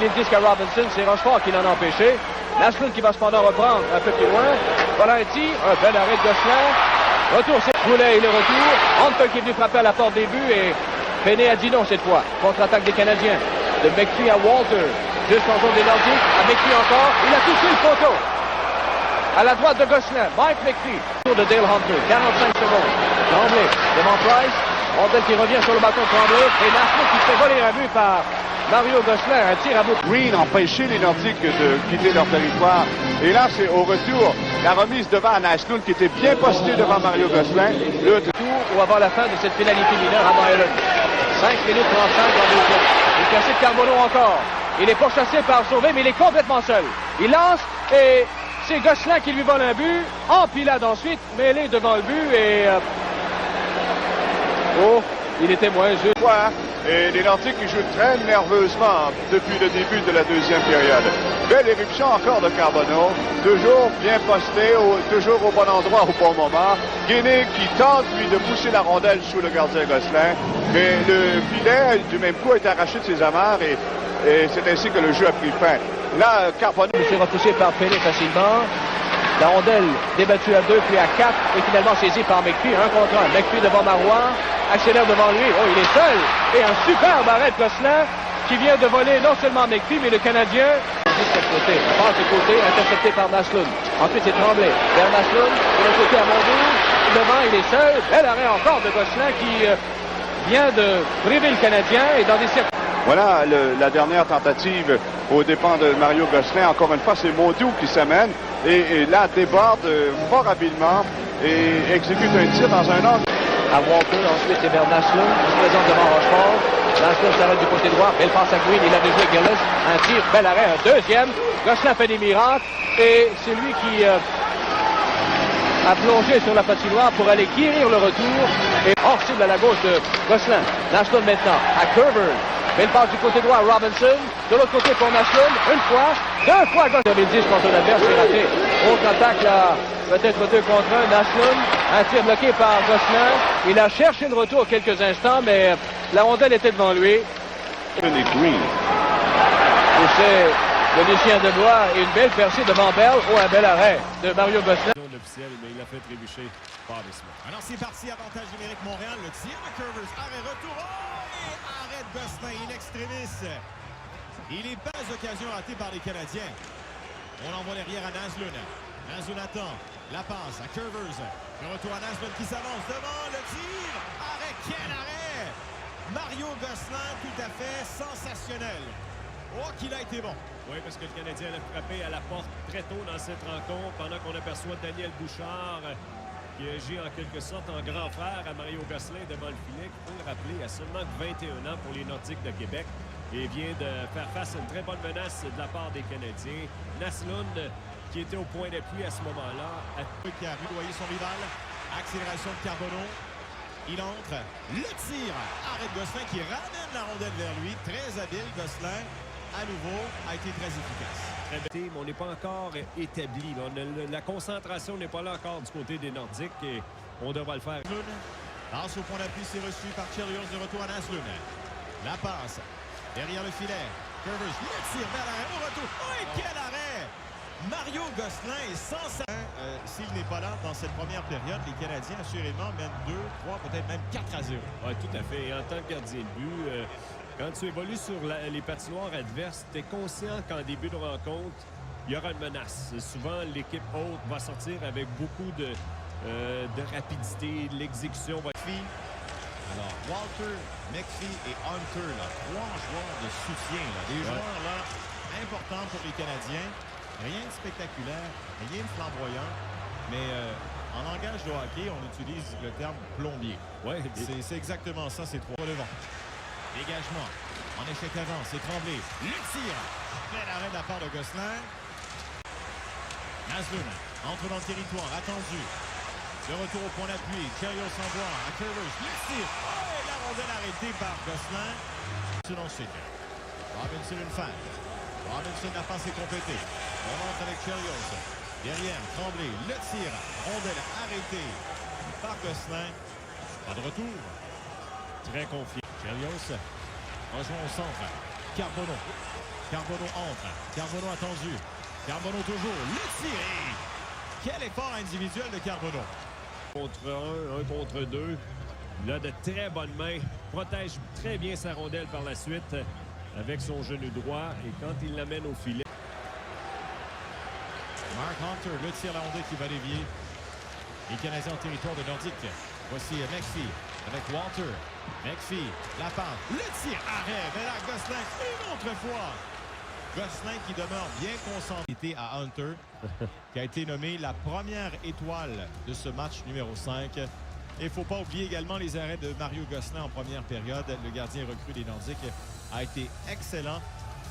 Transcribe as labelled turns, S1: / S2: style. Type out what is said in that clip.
S1: les disques à Robinson. C'est Rochefort qui l'en a empêché. Naslund qui va cependant reprendre un peu plus loin. Voilà un tir. Un bel arrêt de Gosselin. Retour, c'est Boulet et le retour. Hunter qui est venu frapper à la porte des buts et Penney a dit non cette fois. Contre-attaque des Canadiens. De McPhee à Walter. Jusqu'en zone des Nordiques. À McPhee encore. Il a touché le poteau. À la droite de Gosselin. Mike McPhee. Tour de Dale Hunter. 45 secondes. Tremblay devant Price. Rondel qui revient sur le bâton de Tremblay. Et Naslund qui se fait voler un but par Mario Gosselin. Un tir à bout.
S2: Green empêchait les Nordiques de quitter leur territoire. Et là, c'est au retour la remise devant à Naslund qui était bien posté devant Mario Gosselin. Le
S1: tour ou avant la fin de cette pénalité mineure à Moreland. 5 minutes 35 dans le deuxième. Il cassé de Carbonneau encore. Il est pourchassé par Sauvé, mais il est complètement seul. Il lance et c'est Gosselin qui lui vole un but. Empilade ensuite, mêlé devant le but et... Oh, il était moins juste.
S2: Et les Nordiques qui jouent très nerveusement depuis le début de la deuxième période. Belle éruption encore de Carbonneau. Toujours bien posté, toujours au bon endroit au bon moment. Guéné qui tente, lui, de pousser la rondelle sous le gardien Gosselin. Mais le filet, du même coup, a été arraché de ses amarres et c'est ainsi que le jeu a pris fin. Là, Carbonneau...
S1: Il s'est repoussé par Penney facilement. La rondelle débattue à 2 puis à 4 et finalement saisie par McPhee. 1 contre 1. McPhee devant Marois. Accélère devant lui. Oh, il est seul. Et un superbe arrêt de Gosselin qui vient de voler non seulement McPhee mais le Canadien. Juste de côté. Passe de côté. Intercepté par Naslund. Ensuite c'est Tremblay. Vers Naslund. De l'autre côté à Mondour. Devant il est seul. Bel arrêt encore de Gosselin qui vient de priver le Canadien et dans des circonstances.
S2: Voilà la dernière tentative aux dépens de Mario Gosselin. Encore une fois, c'est Mondour qui s'amène et là déborde fort habilement et exécute un tir dans un angle.
S1: À Walter, ensuite c'est vers Naslund, qui se présente devant Rochefort. Naslund s'arrête du côté droit, belle passe à Green, il a déjoué Gillis. Un tir, bel arrêt, un deuxième. Gosselin fait des miracles et c'est lui qui a plongé sur la patinoire pour aller guérir le retour. Et hors cible à la gauche de Gosselin. Naslund maintenant à Curver. Belle passe du côté droit à Robinson. De l'autre côté pour Naslund. Une fois, deux fois Gosselin. 2010 contre l'adverse, c'est raté. Autre attaque là, peut-être 2 contre 1. Naslund, un tir bloqué par Gosselin. Il a cherché le retour quelques instants, mais la rondelle était devant lui.
S2: Green.
S1: Et c'est le Lucien de Bois et une belle percée devant Bell. Oh, un bel arrêt de Mario Gosselin.
S3: Officiel, mais il a fait trébucher par les semaines.
S4: Alors c'est parti, avantage numérique Montréal. Le tir de Curvers, arrêt, retour. Oh, et arrêt de Gosselin in extremis. Il est pas occasion ratée par les Canadiens. On envoie derrière à Naslund. Naslund attend. La passe à Curvers. Le retour à Naslund qui s'avance devant le tir. Arrêt, quel arrêt! Mario Gosselin, tout à fait sensationnel. Oh, qu'il a été bon.
S3: Oui, parce que le Canadien a frappé à la porte très tôt dans cette rencontre, pendant qu'on aperçoit Daniel Bouchard, qui agit en quelque sorte en grand frère à Mario Gosselin devant le filet. Il faut le rappeler, a seulement 21 ans pour les Nordiques de Québec et vient de faire face à une très bonne menace de la part des Canadiens. Naslund, qui était au point d'appui à ce moment-là,
S4: qui a rudoyé son rival. Accélération de Carbonneau. Il entre. Le tir. Arrêt de Gosselin qui ramène la rondelle vers lui. Très habile, Gosselin. À nouveau, a été très efficace.
S3: Mais on n'est pas encore établi. La concentration n'est pas là encore du côté des Nordiques et on devra le faire.
S4: Passe au point d'appui, c'est reçu par Chelios de retour à Naslund. La passe derrière le filet. Curvers, le tir vers l'arrêt au retour. Oh, et quel arrêt! Mario Gosselin est sans... S'il n'est pas là dans cette première période, les Canadiens assurément mènent 2, 3, peut-être même 4-0.
S3: Oui, tout à fait. Et en tant que gardien de but... quand tu évolues sur les patinoires adverses, tu es conscient qu'en début de rencontre, il y aura une menace. Souvent, l'équipe haute va sortir avec beaucoup de rapidité, l'exécution va être...
S4: Alors, Walter, McPhee et Hunter, là, 3 joueurs de soutien, là, des joueurs là, importants pour les Canadiens. Rien de spectaculaire, rien de flamboyant, mais en langage de hockey, on utilise le terme plombier.
S3: Ouais,
S4: c'est exactement ça, ces 3 devant. Dégagement. En échec avant, c'est Tremblay. Le tir. Plein arrêt de la part de Gosselin. Naslund entre dans le territoire. Attendu. Le retour au point d'appui. Chelios en voie à Curvers. Le tir. Oh, et la rondelle arrêtée par Gosselin. Ensuite. Robinson une fin. Robinson, la passe est complétée. On monte avec Chelios. Derrière, Tremblay. Le tir. Rondelle arrêtée par Gosselin. Pas de retour.
S3: Très confiant.
S4: Chelios rejoint au centre. Carbonneau. Carbonneau entre. Carbonneau attendu. Carbonneau toujours. Le tiré. Quel effort individuel de Carbonneau.
S3: Contre un contre deux. Il a de très bonnes mains. Protège très bien sa rondelle par la suite avec son genou droit. Et quand il l'amène au filet.
S4: Mark Hunter, le tir la rondelle qui va dévier. Les Canadiens en territoire de Nordique. Voici McPhee avec Walter. McPhee, la pente, le tir, arrêt. Mais là, Gosselin, une autre fois. Gosselin qui demeure bien concentré à Hunter, qui a été nommé la première étoile de ce match numéro 5. Et il ne faut pas oublier également les arrêts de Mario Gosselin en première période. Le gardien recru des Nordiques a été excellent.